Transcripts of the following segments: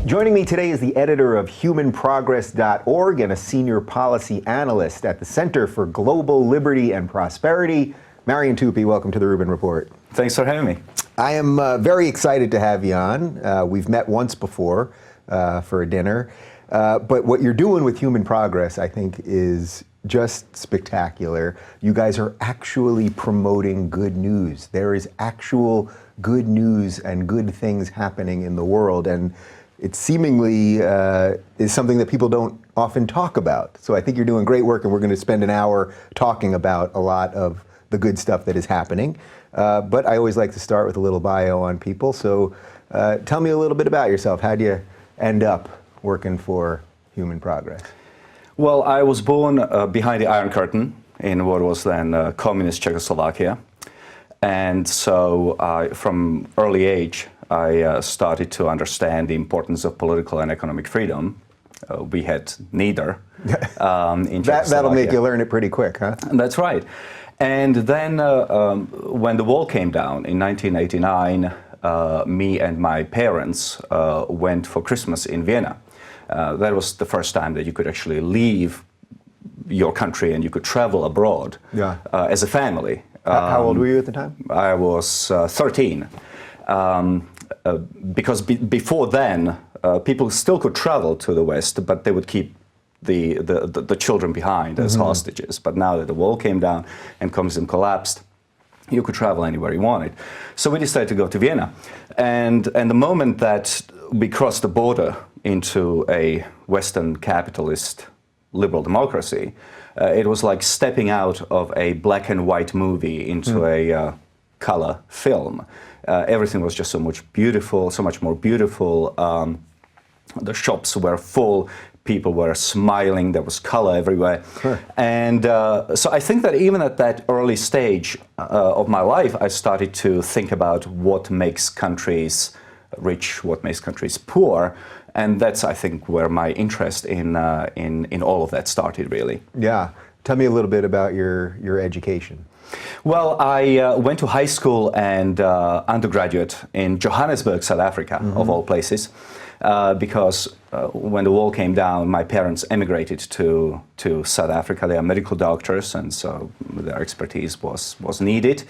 Joining me today is the editor of humanprogress.org and a senior policy analyst at the Center for Global Liberty and Prosperity, Marian Tupy. Welcome to the Rubin Report. Thanks for having me. I am very excited to have you on. We've met once before for a dinner, but what you're doing with Human Progress, I think, is just spectacular. You guys are actually promoting good news. There is actual good news and good things happening in the world, and it seemingly is something that people don't often talk about. So I think you're doing great work, and we're going to spend an hour talking about a lot of the good stuff that is happening. But I always like to start with a little bio on people. So tell me a little bit about yourself. How'd you end up working for Human Progress? Well, I was born behind the Iron Curtain in what was then communist Czechoslovakia. And so from early age, I started to understand the importance of political and economic freedom. We had neither in Czechoslovakia. That'll make you learn it pretty quick, huh? That's right. And then when the wall came down in 1989, me and my parents went for Christmas in Vienna. That was the first time that you could actually leave your country and you could travel abroad as a family. How old were you at the time? I was 13. Because before then, people still could travel to the West, but they would keep the children behind as hostages. But now that the wall came down and communism collapsed, you could travel anywhere you wanted. So we decided to go to Vienna. And the moment that we crossed the border into a Western capitalist liberal democracy, it was like stepping out of a black and white movie into a color film. Everything was just so much more beautiful. The shops were full. People were smiling. There was color everywhere. Sure. And so I think that even at that early stage of my life, I started to think about what makes countries rich, what makes countries poor. And that's, I think, where my interest in all of that started, really. Yeah. Tell me a little bit about your education. Well, I went to high school and undergraduate in Johannesburg, South Africa, of all places, because when the wall came down, my parents emigrated to South Africa. They are medical doctors, and so their expertise was needed.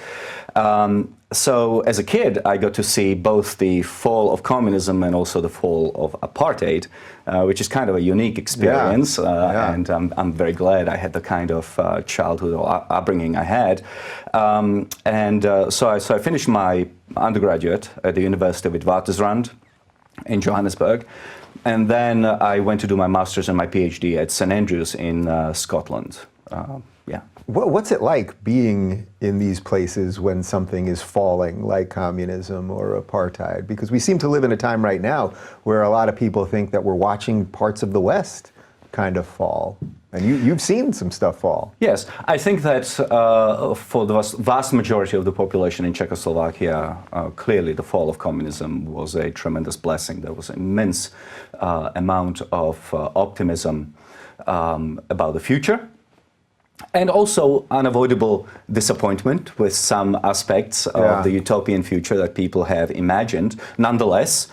So as a kid, I got to see both the fall of communism and also the fall of apartheid, which is kind of a unique experience. And I'm very glad I had the kind of childhood or upbringing I had. So I finished my undergraduate at the University of Witwatersrand in Johannesburg. And then I went to do my master's and my PhD at St. Andrews in Scotland. What's it like being in these places when something is falling, like communism or apartheid? Because we seem to live in a time right now where a lot of people think that we're watching parts of the West kind of fall. And you've seen some stuff fall. Yes, I think that for the vast majority of the population in Czechoslovakia, clearly the fall of communism was a tremendous blessing. There was an immense amount of optimism about the future. And also unavoidable disappointment with some aspects of the utopian future that people have imagined. Nonetheless,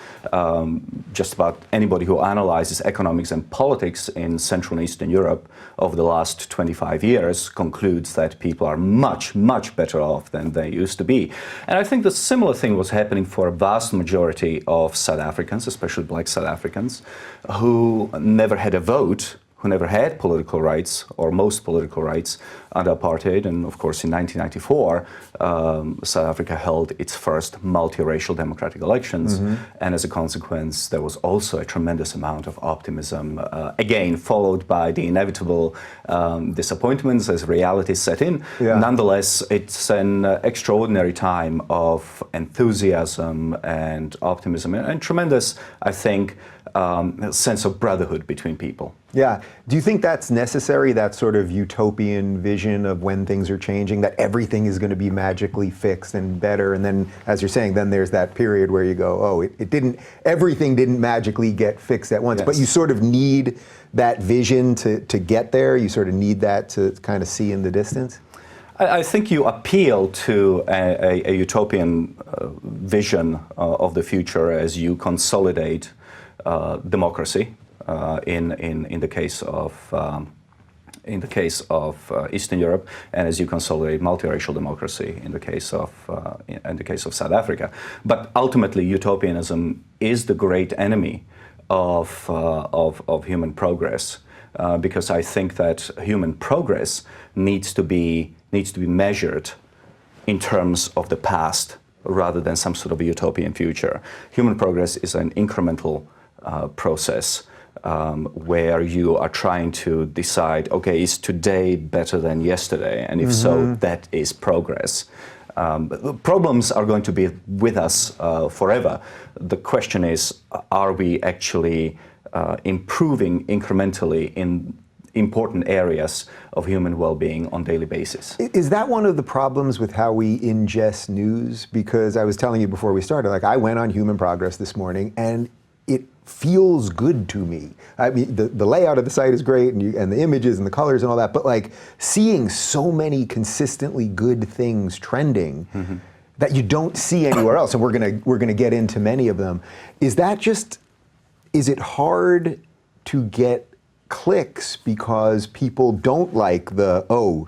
just about anybody who analyzes economics and politics in Central and Eastern Europe over the last 25 years concludes that people are much, much better off than they used to be. And I think the similar thing was happening for a vast majority of South Africans, especially black South Africans, who never had a vote, who never had political rights, or most political rights, under apartheid. And of course, in 1994, South Africa held its first multiracial democratic elections. And as a consequence, there was also a tremendous amount of optimism, again, followed by the inevitable disappointments as reality set in. Nonetheless, it's an extraordinary time of enthusiasm and optimism and tremendous, I think, sense of brotherhood between people. Yeah. Do you think that's necessary, that sort of utopian vision of when things are changing, that everything is going to be magically fixed and better? And then, as you're saying, then there's that period where you go, oh, everything didn't magically get fixed at once. Yes. But you sort of need that vision to get there? You sort of need that to kind of see in the distance? I think you appeal to a utopian vision of the future as you consolidate democracy in the case of Eastern Europe, and as you consolidate multiracial democracy in the case of South Africa. But ultimately, utopianism is the great enemy of human progress, because I think that human progress needs to be measured in terms of the past rather than some sort of a utopian future. Human progress is an incremental process where you are trying to decide, okay, is today better than yesterday? And if so, that is progress. Problems are going to be with us forever. The question is, are we actually improving incrementally in important areas of human well-being on a daily basis? Is that one of the problems with how we ingest news? Because I was telling you before we started, like I went on Human Progress this morning and it feels good to me. I mean, the layout of the site is great, and the images and the colors and all that, but like seeing so many consistently good things trending that you don't see anywhere else, and we're gonna get into many of them. Is it hard to get clicks because people don't like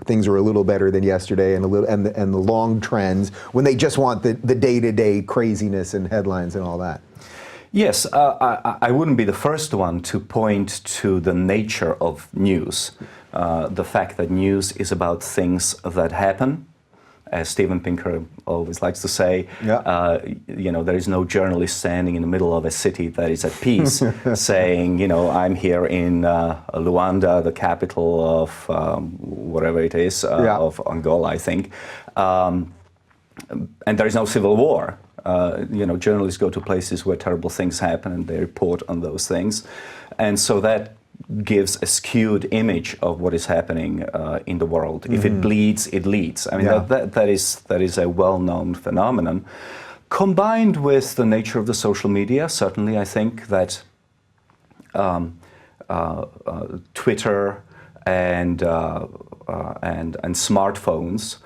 things are a little better than yesterday and the long trends, when they just want the day-to-day craziness and headlines and all that? Yes, I wouldn't be the first one to point to the nature of news. The fact that news is about things that happen, as Steven Pinker always likes to say. Yeah. There is no journalist standing in the middle of a city that is at peace saying, I'm here in Luanda, the capital of whatever it is, of Angola, I think. And there is no civil war. Journalists go to places where terrible things happen and they report on those things. And so that gives a skewed image of what is happening in the world. If it bleeds, it leads. I mean, that is a well-known phenomenon. Combined with the nature of the social media, certainly I think that Twitter and smartphones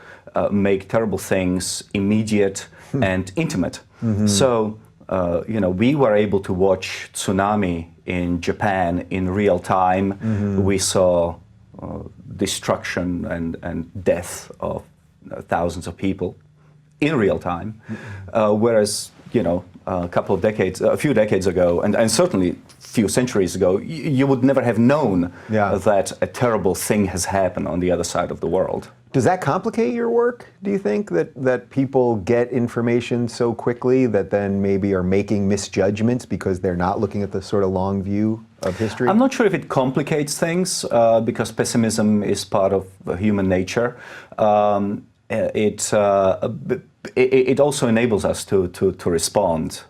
make terrible things immediate and intimate. So, we were able to watch tsunami in Japan in real time. We saw destruction and death of thousands of people in real time, whereas a few decades ago, and certainly a few centuries ago, you would never have known that a terrible thing has happened on the other side of the world. Does that complicate your work, do you think, that people get information so quickly that then maybe are making misjudgments because they're not looking at the sort of long view of history? I'm not sure if it complicates things, because pessimism is part of human nature. It also enables us to respond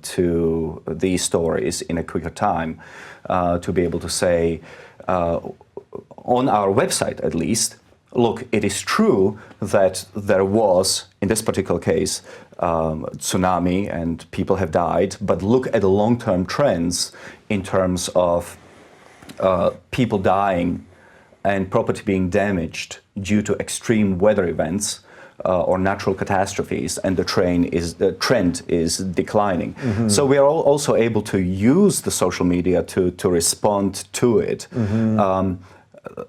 to these stories in a quicker time, to be able to say, on our website at least, look, it is true that there was, in this particular case, tsunami and people have died, but look at the long-term trends in terms of people dying and property being damaged due to extreme weather events or natural catastrophes, and the trend is declining. So we are also able to use the social media to respond to it.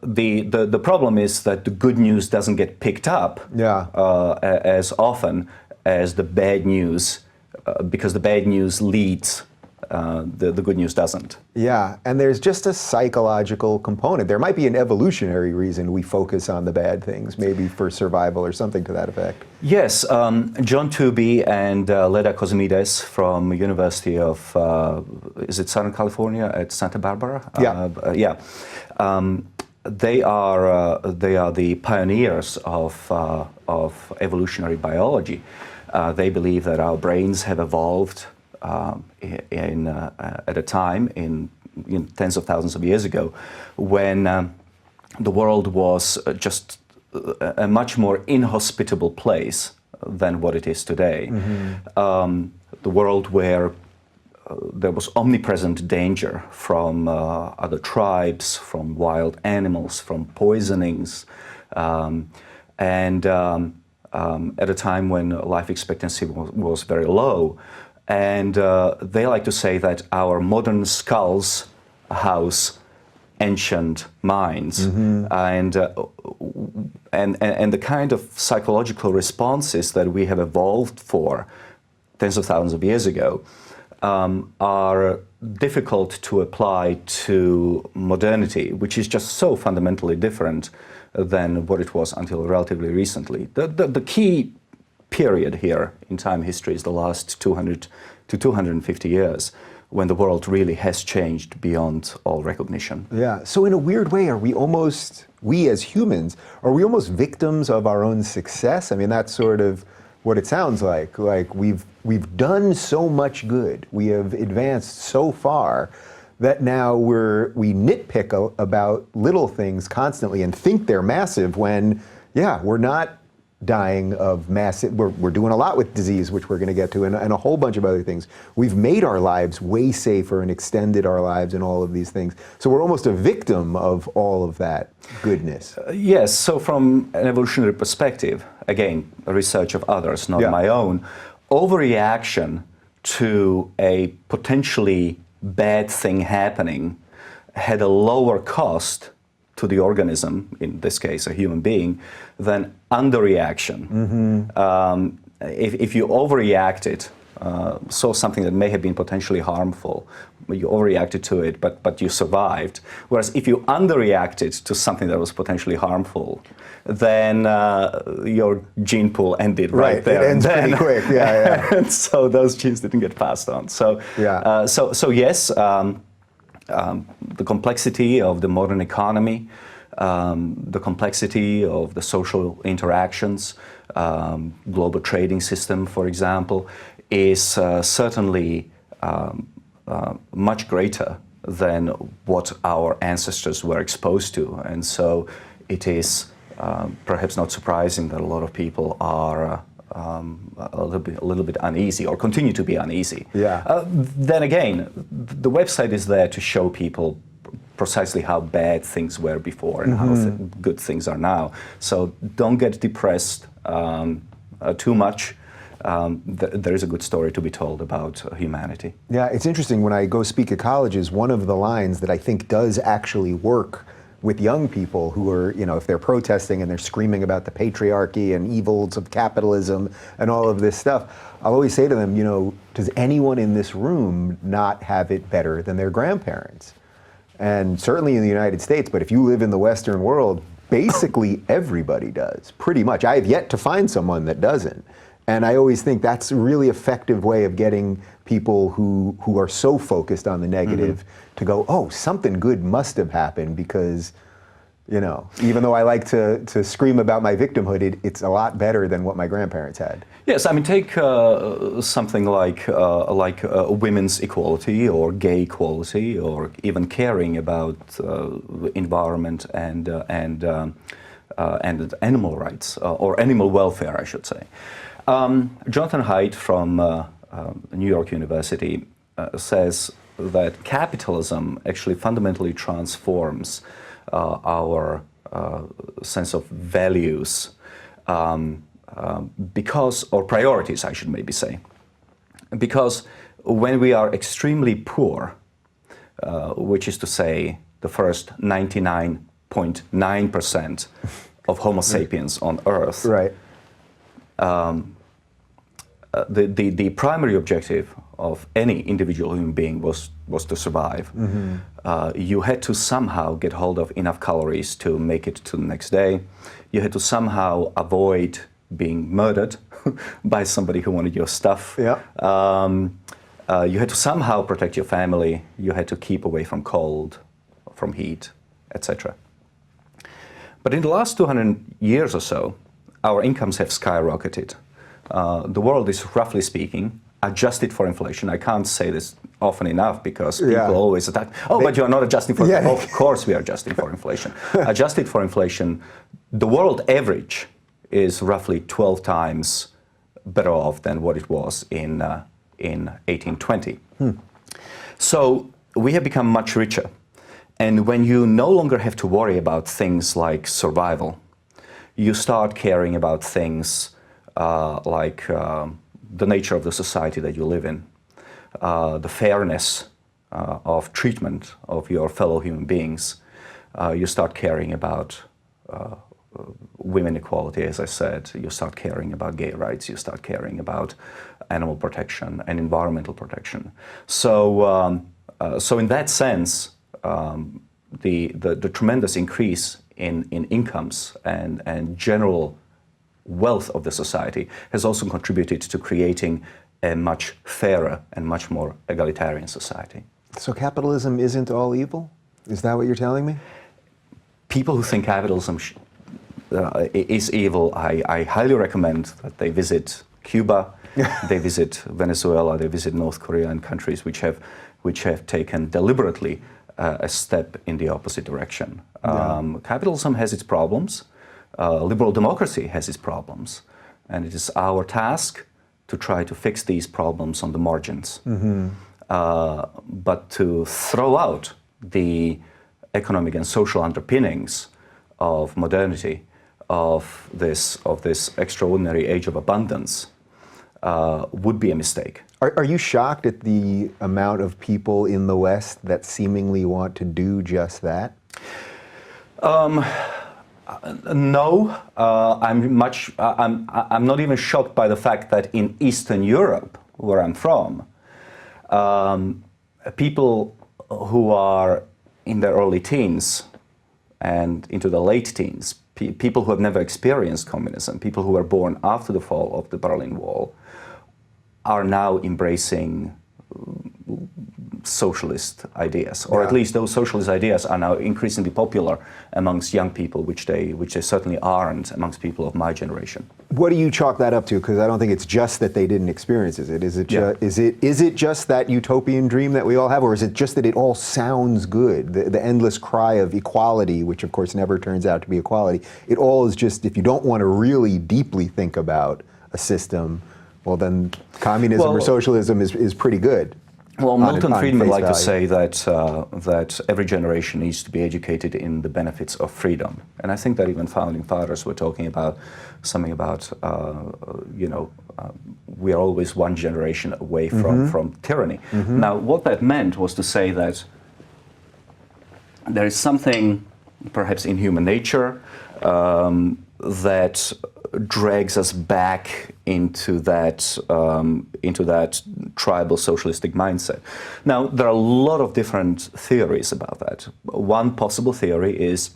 The problem is that the good news doesn't get picked up as often as the bad news, because the bad news leads, the good news doesn't. Yeah, and there's just a psychological component. There might be an evolutionary reason we focus on the bad things, maybe for survival or something to that effect. Yes, John Tupy and Leda Cosmides from University of, is it Southern California at Santa Barbara? They are the pioneers of evolutionary biology. They believe that our brains have evolved at a time in tens of thousands of years ago, when the world was just a much more inhospitable place than what it is today. The world where there was omnipresent danger from other tribes, from wild animals, from poisonings, and at a time when life expectancy was very low, And they like to say that our modern skulls house ancient minds, and the kind of psychological responses that we have evolved for tens of thousands of years ago are difficult to apply to modernity, which is just so fundamentally different than what it was until relatively recently. The key period here in time history is the last 200 to 250 years, when the world really has changed beyond all recognition. Yeah, so in a weird way, we as humans, are we almost victims of our own success? I mean, that's sort of what it sounds like. Like we've done so much good, we have advanced so far, that now we nitpick about little things constantly and think they're massive when, yeah, we're not dying of massive, we're doing a lot with disease, which we're going to get to, and a whole bunch of other things. We've made our lives way safer and extended our lives and all of these things. So we're almost a victim of all of that goodness. Yes, so from an evolutionary perspective, again, research of others, not my own, overreaction to a potentially bad thing happening had a lower cost to the organism, in this case a human being, than underreaction. If you overreacted, saw something that may have been potentially harmful, you overreacted to it, but you survived. Whereas if you underreacted to something that was potentially harmful, then your gene pool ended right there. It ends pretty quick. And so those genes didn't get passed on. So, so yes, the complexity of the modern economy, the complexity of the social interactions, global trading system, for example, is certainly much greater than what our ancestors were exposed to. And so it is perhaps not surprising that a lot of people are a little bit uneasy, or continue to be uneasy. Then again, the website is there to show people precisely how bad things were before and how good things are now. So don't get depressed too much. There is a good story to be told about humanity. Yeah, it's interesting. When I go speak at colleges, one of the lines that I think does actually work with young people who are, if they're protesting and they're screaming about the patriarchy and evils of capitalism and all of this stuff, I'll always say to them, does anyone in this room not have it better than their grandparents? And certainly in the United States, but if you live in the Western world, basically everybody does, pretty much. I have yet to find someone that doesn't. And I always think that's a really effective way of getting people who are so focused on the negative to go, oh, something good must have happened, because, even though I like to scream about my victimhood, it's a lot better than what my grandparents had. Yes, I mean, take something like women's equality or gay equality, or even caring about environment and animal rights, or animal welfare, I should say. Jonathan Haidt from New York University says that capitalism actually fundamentally transforms our sense of values, or priorities, I should maybe say. Because when we are extremely poor, which is to say the first 99.9% of Homo sapiens on Earth, the primary objective of any individual human being was to survive. You had to somehow get hold of enough calories to make it to the next day. You had to somehow avoid being murdered by somebody who wanted your stuff. You had to somehow protect your family. You had to keep away from cold, from heat, etc. But in the last 200 years or so, our incomes have skyrocketed. The world is, roughly speaking, adjusted for inflation. I can't say this often enough, because people always attack, but you're not adjusting for inflation. Of course we are adjusting for inflation. Adjusted for inflation, the world average is roughly 12 times better off than what it was in 1820. So we have become much richer. And when you no longer have to worry about things like survival, you start caring about things like the nature of the society that you live in. the fairness of treatment of your fellow human beings, you start caring about women equality, as I said. You start caring about gay rights. You start caring about animal protection and environmental protection. So, so in that sense, the tremendous increase in incomes and general wealth of the society has also contributed to creating a much fairer and much more egalitarian society. So capitalism isn't all evil? Is that what you're telling me? People who think capitalism is evil, I highly recommend that they visit Cuba, they visit Venezuela, they visit North Korea, and countries which have taken deliberately a step in the opposite direction. Capitalism has its problems. Liberal democracy has its problems, and it is our task to try to fix these problems on the margins. But to throw out the economic and social underpinnings of modernity, of this extraordinary age of abundance, would be a mistake. Are you shocked at the amount of people in the West that seemingly want to do just that? No, I'm not even shocked by the fact that in Eastern Europe, where I'm from, people who are in their early teens and into the late teens, people who have never experienced communism, people who were born after the fall of the Berlin Wall, are now embracing socialist ideas, or at least those socialist ideas are now increasingly popular amongst young people, which they certainly aren't amongst people of my generation. What do you chalk that up to? Because I don't think it's just that they didn't experience it. Is it just that utopian dream that we all have, or is it just that it all sounds good? The endless cry of equality, which of course never turns out to be equality. It all is just, if you don't want to really deeply think about a system, well then communism or socialism is pretty good. Well, Milton Friedman liked to say that that every generation needs to be educated in the benefits of freedom, and I think that even founding fathers were talking about something about we are always one generation away from tyranny. Now, what that meant was to say that there is something, perhaps in human nature, that drags us back into that tribal socialistic mindset. Now, there are a lot of different theories about that. One possible theory is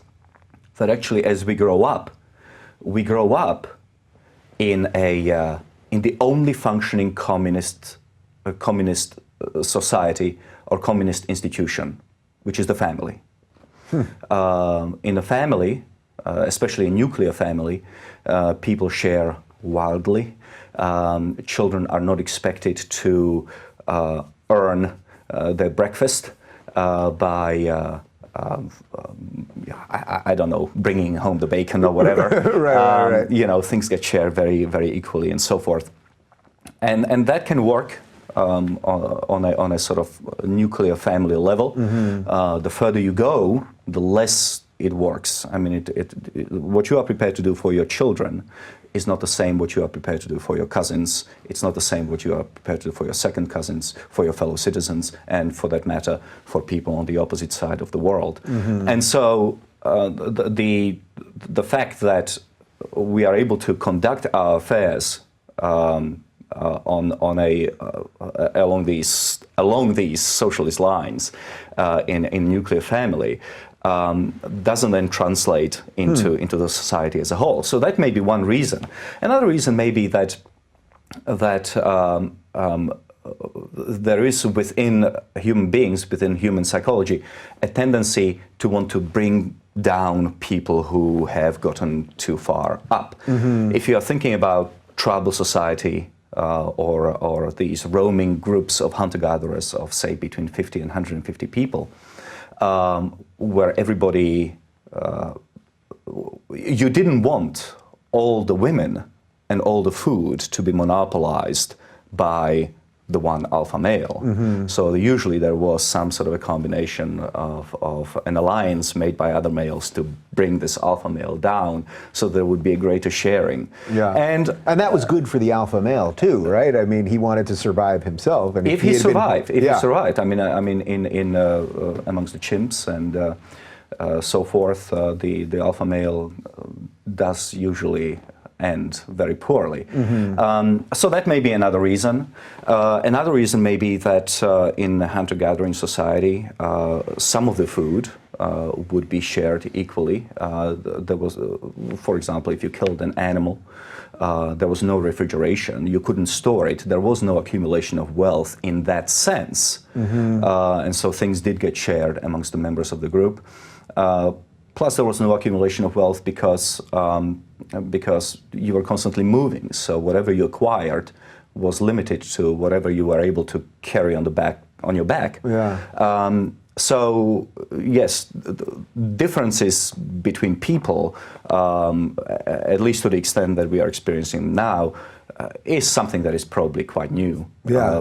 that actually, as we grow up in the only functioning communist society or communist institution, which is the family. In a family, especially a nuclear family, people share wildly. Children are not expected to earn their breakfast by, I don't know, bringing home the bacon or whatever. Right. You know, things get shared very, very equally and so forth. And that can work on a sort of nuclear family level. The further you go, the less it works. I mean, what you are prepared to do for your children is not the same what you are prepared to do for your cousins. It's not the same what you are prepared to do for your second cousins, for your fellow citizens, and for that matter, for people on the opposite side of the world. And so the fact that we are able to conduct our affairs along these socialist lines in nuclear family doesn't then translate into the society as a whole. So that may be one reason. Another reason may be that there is within human beings, within human psychology, a tendency to want to bring down people who have gotten too far up. If you are thinking about tribal society or these roaming groups of hunter-gatherers of, say, between 50 and 150 people, where everybody, you didn't want all the women and all the food to be monopolized by the one alpha male. So usually there was some sort of a combination of an alliance made by other males to bring this alpha male down, so there would be a greater sharing. Yeah, and that was good for the alpha male too, right? I mean, he wanted to survive himself, and if he survived, he survived. I mean, in amongst the chimps and so forth, the alpha male does usually end very poorly. So that may be another reason. Another reason may be that in a hunter-gathering society, some of the food would be shared equally. There was, for example, if you killed an animal, there was no refrigeration. You couldn't store it. There was no accumulation of wealth in that sense. And so things did get shared amongst the members of the group. Plus, there was no accumulation of wealth because you were constantly moving. So whatever you acquired was limited to whatever you were able to carry on your back. Yeah. So yes, differences between people, at least to the extent that we are experiencing now, is something that is probably quite new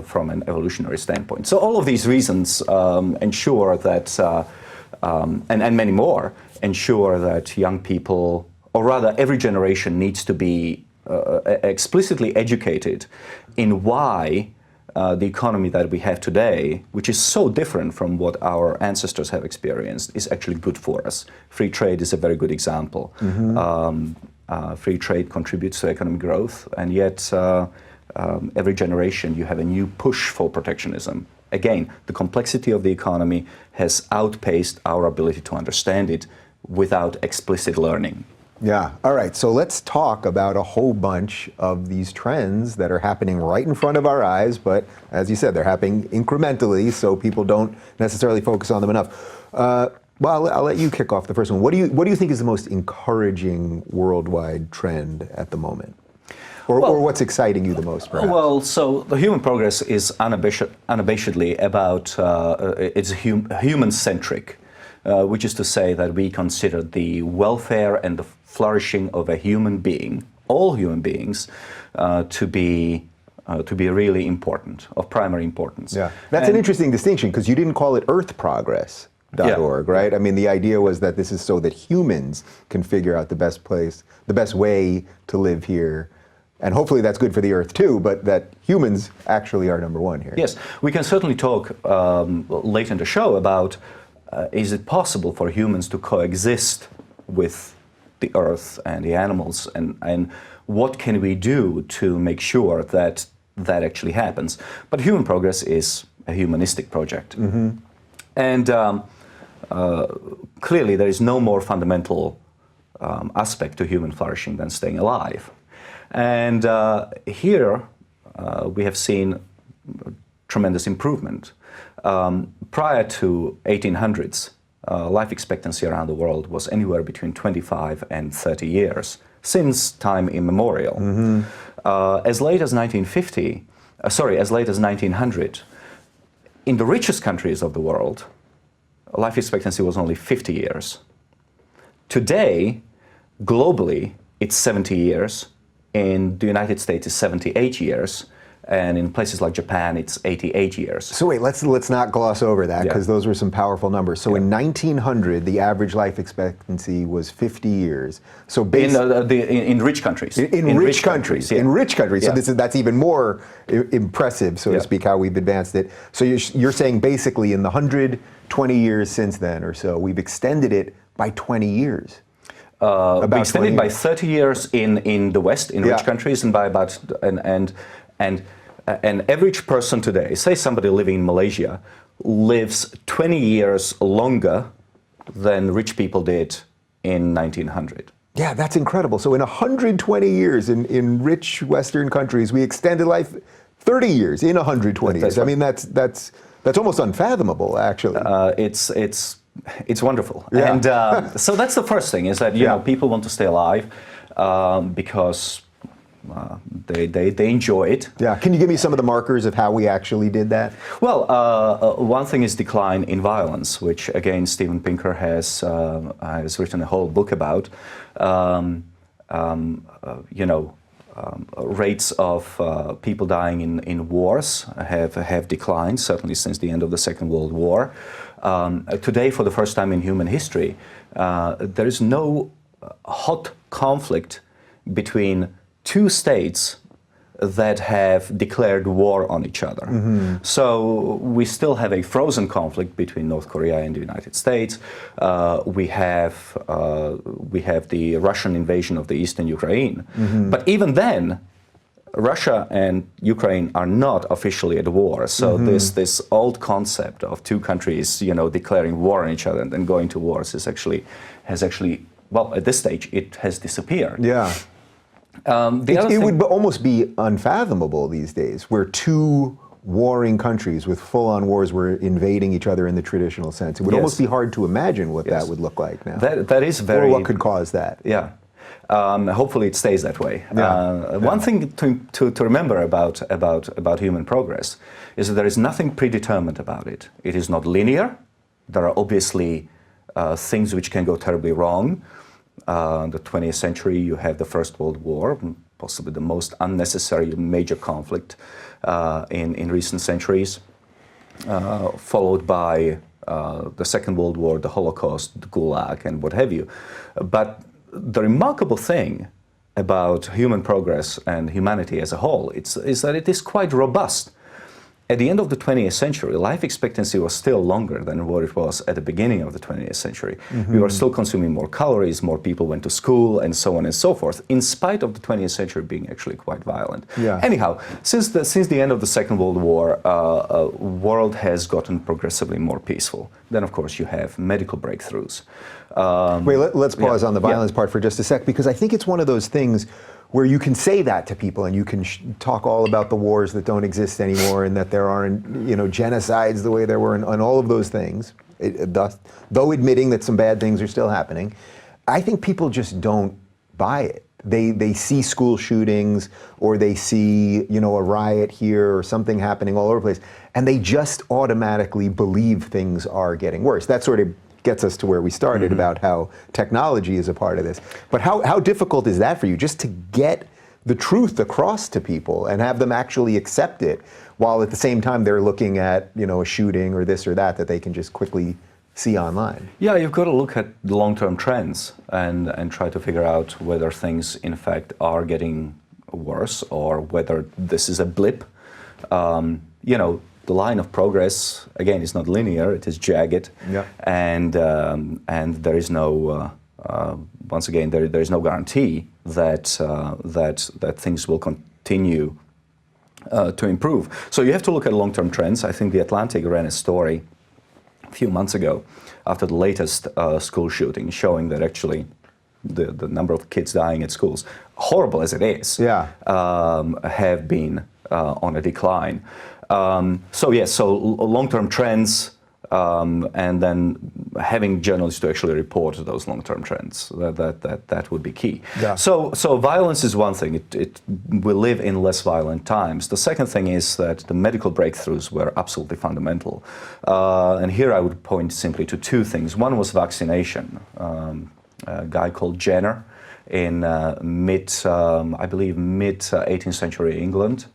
from an evolutionary standpoint. So all of these reasons ensure that, and many more, ensure that young people, or rather every generation, needs to be explicitly educated in why the economy that we have today, which is so different from what our ancestors have experienced, is actually good for us. Free trade is a very good example. Free trade contributes to economic growth, and yet every generation you have a new push for protectionism. Again, the complexity of the economy has outpaced our ability to understand it without explicit learning. Yeah. All right. So let's talk about a whole bunch of these trends that are happening right in front of our eyes, but as you said, they're happening incrementally, so people don't necessarily focus on them enough. Well, I'll let you kick off the first one. What do you think is the most encouraging worldwide trend at the moment? Or what's exciting you the most, perhaps? Well, so the human progress is unabashedly about, it's human-centric, which is to say that we consider the welfare and the flourishing of a human being, all human beings, to be really important, of primary importance. Yeah, that's an interesting distinction, because you didn't call it Earth Progress.org, right? I mean, the idea was that this is so that humans can figure out the best way to live here. And hopefully that's good for the Earth too, but that humans actually are number one here. Yes, we can certainly talk later in the show about is it possible for humans to coexist with the Earth and the animals, and what can we do to make sure that that actually happens? But human progress is a humanistic project. And clearly there is no more fundamental aspect to human flourishing than staying alive. And here we have seen tremendous improvement. Prior to 1800s, life expectancy around the world was anywhere between 25 and 30 years, since time immemorial. As late as 1900, in the richest countries of the world, life expectancy was only 50 years. Today, globally, it's 70 years. In the United States, it's 78 years. And in places like Japan, it's 88 years. So wait, let's not gloss over that, because those were some powerful numbers. So in 1900, the average life expectancy was 50 years. So in rich countries. In rich countries. In rich countries. Yeah. So that's even more impressive, so to speak, how we've advanced it. So you're saying basically in the 120 years since then or so, we've extended it by 20 years. We extended by 30 years in the West, in rich countries, and by about and an average person today, say somebody living in Malaysia, lives 20 years longer than rich people did in 1900. Yeah, that's incredible. So in 120 years in rich Western countries, we extended life 30 years in 120 years. I mean, that's almost unfathomable, actually. It's wonderful. Yeah. And so that's the first thing, is that you know, people want to stay alive because they enjoy it. Yeah. Can you give me some of the markers of how we actually did that? Well, one thing is decline in violence, which again Steven Pinker has written a whole book about. You know, rates of people dying in wars have declined, certainly since the end of the Second World War. Today, for the first time in human history, there is no hot conflict between two states that have declared war on each other. So we still have a frozen conflict between North Korea and the United States. We have the Russian invasion of the eastern Ukraine. But even then, Russia and Ukraine are not officially at war. So this old concept of two countries, declaring war on each other and then going to wars has actually, well, at this stage, it has disappeared. Yeah. It would almost be unfathomable these days, where two warring countries with full-on wars were invading each other in the traditional sense. It would almost be hard to imagine what that would look like now. That is very... Or what could cause that. Yeah. Hopefully it stays that way. Yeah. One thing to remember about human progress is that there is nothing predetermined about it. It is not linear. There are obviously things which can go terribly wrong. The 20th century, you have the First World War, possibly the most unnecessary major conflict in recent centuries, followed by the Second World War, the Holocaust, the Gulag, and what have you. But the remarkable thing about human progress and humanity as a whole is that it is quite robust. At the end of the 20th century, life expectancy was still longer than what it was at the beginning of the 20th century. We were still consuming more calories, more people went to school, and so on and so forth, in spite of the 20th century being actually quite violent. Yeah. Anyhow, since the end of the Second World War, world has gotten progressively more peaceful. Then, of course, you have medical breakthroughs. Wait, let's pause on the violence part for just a sec, because I think it's one of those things where you can say that to people and you can talk all about the wars that don't exist anymore and that there aren't, genocides the way there were and all of those things, though admitting that some bad things are still happening. I think people just don't buy it. They see school shootings or they see, a riot here or something happening all over the place, and they just automatically believe things are getting worse. That sort of gets us to where we started about how technology is a part of this. But how difficult is that for you, just to get the truth across to people and have them actually accept it, while at the same time they're looking at, a shooting or this or that they can just quickly see online? Yeah, you've got to look at the long-term trends and try to figure out whether things, in fact, are getting worse or whether this is a blip. The line of progress, again, is not linear, it is jagged. Yeah. And there is no, once again, there is no guarantee that things will continue to improve. So you have to look at long-term trends. I think The Atlantic ran a story a few months ago after the latest school shooting, showing that actually the number of kids dying at schools, horrible as it is, have been on a decline. So long-term trends, and then having journalists to actually report those long-term trends, that would be key. Yeah. So violence is one thing. We live in less violent times. The second thing is that the medical breakthroughs were absolutely fundamental. And here I would point simply to two things. One was vaccination. A guy called Jenner in mid 18th century England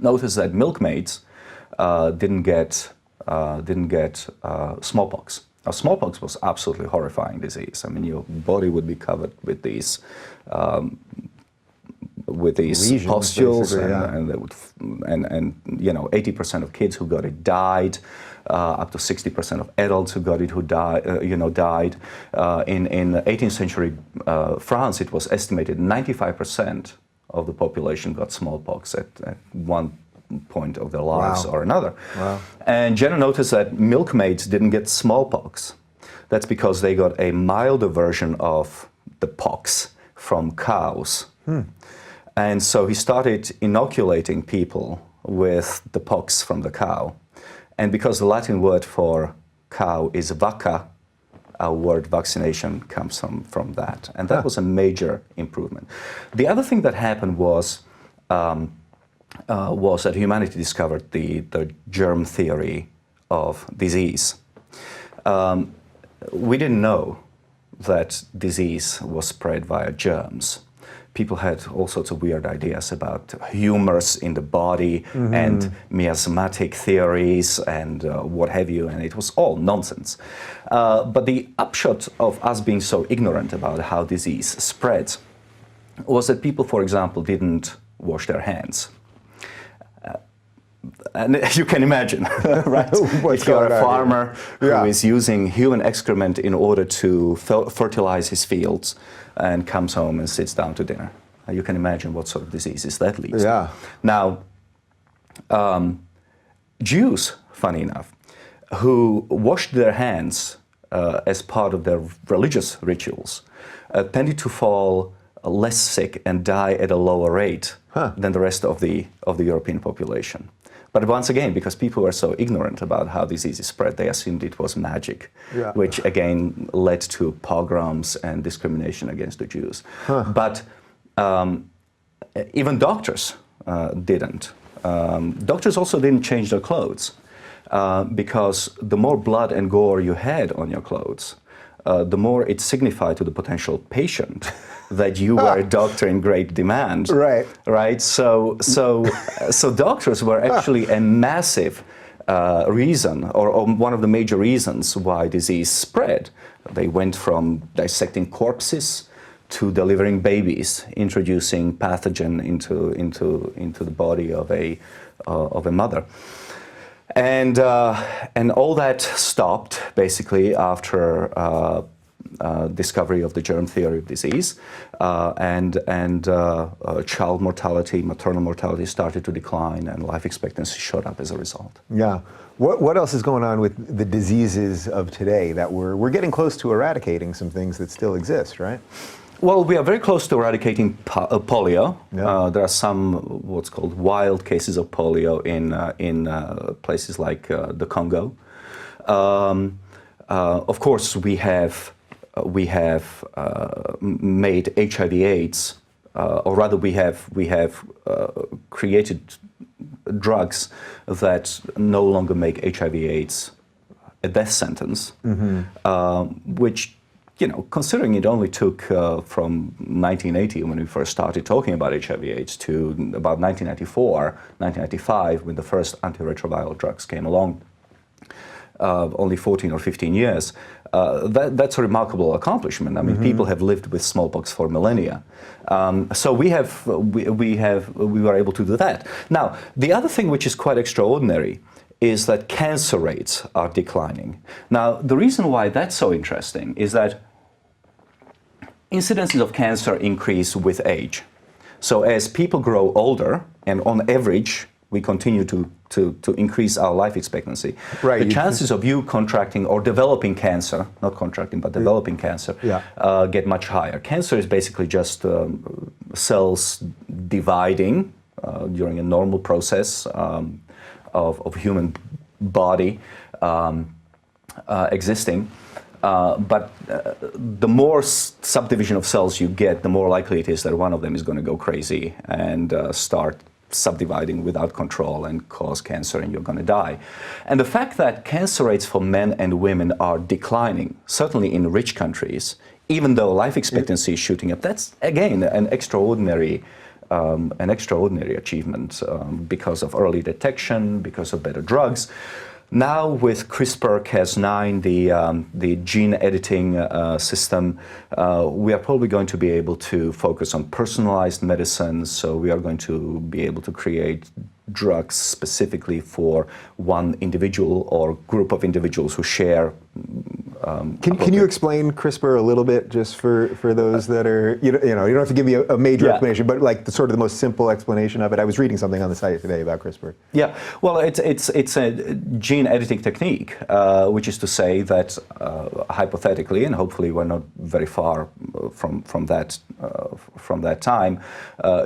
noticed that milkmaids didn't get smallpox. Now, smallpox was absolutely horrifying disease. I mean, your body would be covered with these lesions, pustules, and 80% of kids who got it died. Up to 60% of adults who got it died. In 18th century France, it was estimated 95% of the population got smallpox at one point of their lives or another. Wow. And Jenner noticed that milkmaids didn't get smallpox. That's because they got a milder version of the pox from cows. And so he started inoculating people with the pox from the cow. And because the Latin word for cow is vacca, our word vaccination comes from that. And that was a major improvement. The other thing that happened was that humanity discovered the germ theory of disease. We didn't know that disease was spread via germs. people had all sorts of weird ideas about humors in the body and miasmatic theories and what have you, and it was all nonsense. But the upshot of us being so ignorant about how disease spreads was that people, for example, didn't wash their hands. And you can imagine, right? If you're a farmer who is using human excrement in order to fertilize his fields and comes home and sits down to dinner, you can imagine what sort of diseases that leads to. Now, Jews, funny enough, who washed their hands as part of their religious rituals, tended to fall less sick and die at a lower rate than the rest of the European population. But once again, because people were so ignorant about how diseases spread, they assumed it was magic, which again led to pogroms and discrimination against the Jews. But even doctors didn't. Doctors also didn't change their clothes because the more blood and gore you had on your clothes, the more it signified to the potential patient that you were a doctor in great demand. Right. So doctors were actually a massive reason, or one of the major reasons why disease spread. They went from dissecting corpses to delivering babies, introducing pathogen into the body of a mother. And all that stopped basically after discovery of the germ theory of disease, and child mortality, maternal mortality started to decline, and life expectancy shot up as a result. Yeah. What else is going on with the diseases of today that we're getting close to eradicating some things that still exist, right? Well, we are very close to eradicating polio. There are some what's called wild cases of polio in places like the Congo. Of course, we have made HIV/AIDS, or rather, we have created drugs that no longer make HIV/AIDS a death sentence, which, you know, considering it only took from 1980, when we first started talking about HIV/AIDS, to about 1994, 1995, when the first antiretroviral drugs came along, only 14 or 15 years, that's a remarkable accomplishment. I mean, people have lived with smallpox for millennia. So we were able to do that. Now, the other thing which is quite extraordinary is that cancer rates are declining. Now, the reason why that's so interesting is that incidences of cancer increase with age. So as people grow older, and on average, we continue to increase our life expectancy, the chances of you contracting or developing cancer, not contracting, but developing cancer, get much higher. Cancer is basically just cells dividing during a normal process of human body existing. But the more subdivision of cells you get, the more likely it is that one of them is going to go crazy and start subdividing without control and cause cancer, and you're going to die. And the fact that cancer rates for men and women are declining, certainly in rich countries, even though life expectancy is shooting up, that's again an extraordinary achievement because of early detection, because of better drugs. Now with CRISPR-Cas9, the gene editing system, we are probably going to be able to focus on personalized medicine. So we are going to be able to create drugs specifically for one individual or group of individuals who share. Can you explain CRISPR a little bit, just for those that are, you know, you don't have to give me a major explanation, but like the sort of the most simple explanation of it. I was reading something on the site today about CRISPR. Yeah, well, it's a gene editing technique, which is to say that hypothetically, and hopefully we're not very far from that time,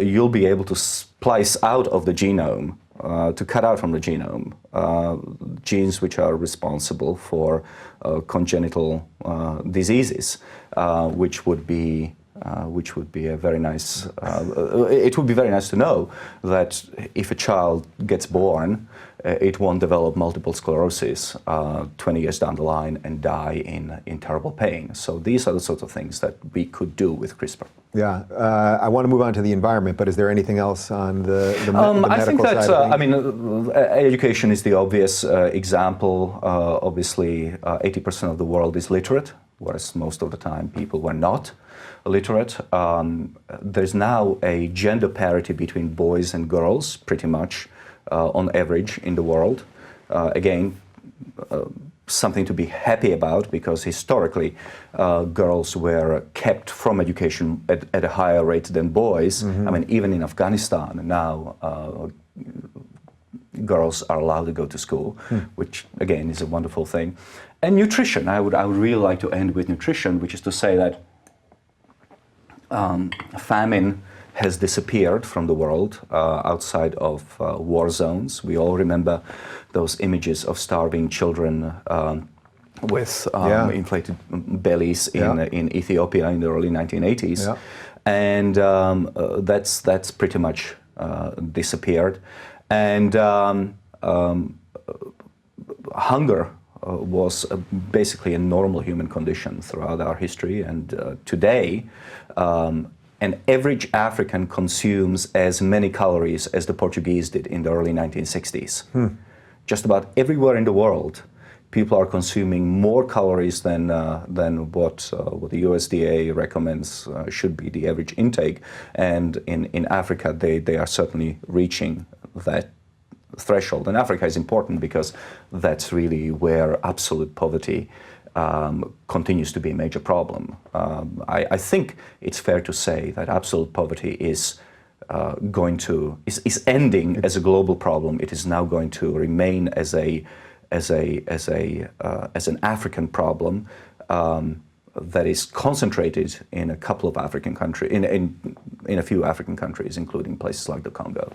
you'll be able to splice out of the genome, to cut out from the genome genes which are responsible for congenital diseases, which would be which would be a very nice. It would be very nice to know that if a child gets born, it won't develop multiple sclerosis 20 years down the line and die in terrible pain. So these are the sorts of things that we could do with CRISPR. Yeah, I want to move on to the environment, but is there anything else on the medical I think that, side of things? I mean, education is the obvious example. Obviously, 80% of the world is literate, whereas most of the time people were not literate. There's now a gender parity between boys and girls, pretty much, on average in the world. Again, something to be happy about, because historically girls were kept from education at a higher rate than boys. I mean, even in Afghanistan now girls are allowed to go to school, which again is a wonderful thing. And nutrition, I would really like to end with nutrition, which is to say that famine has disappeared from the world outside of war zones. We all remember those images of starving children with inflated bellies in Ethiopia in the early 1980s. Yeah. And that's pretty much disappeared. And hunger was basically a normal human condition throughout our history. And today, an average African consumes as many calories as the Portuguese did in the early 1960s. Just about everywhere in the world, people are consuming more calories than what the USDA recommends should be the average intake. And in Africa, they are certainly reaching that threshold. And Africa is important because that's really where absolute poverty continues to be a major problem. I think it's fair to say that absolute poverty is ending as a global problem. It is now going to remain as an African problem that is concentrated in a couple of African countries, in a few African countries, including places like the Congo.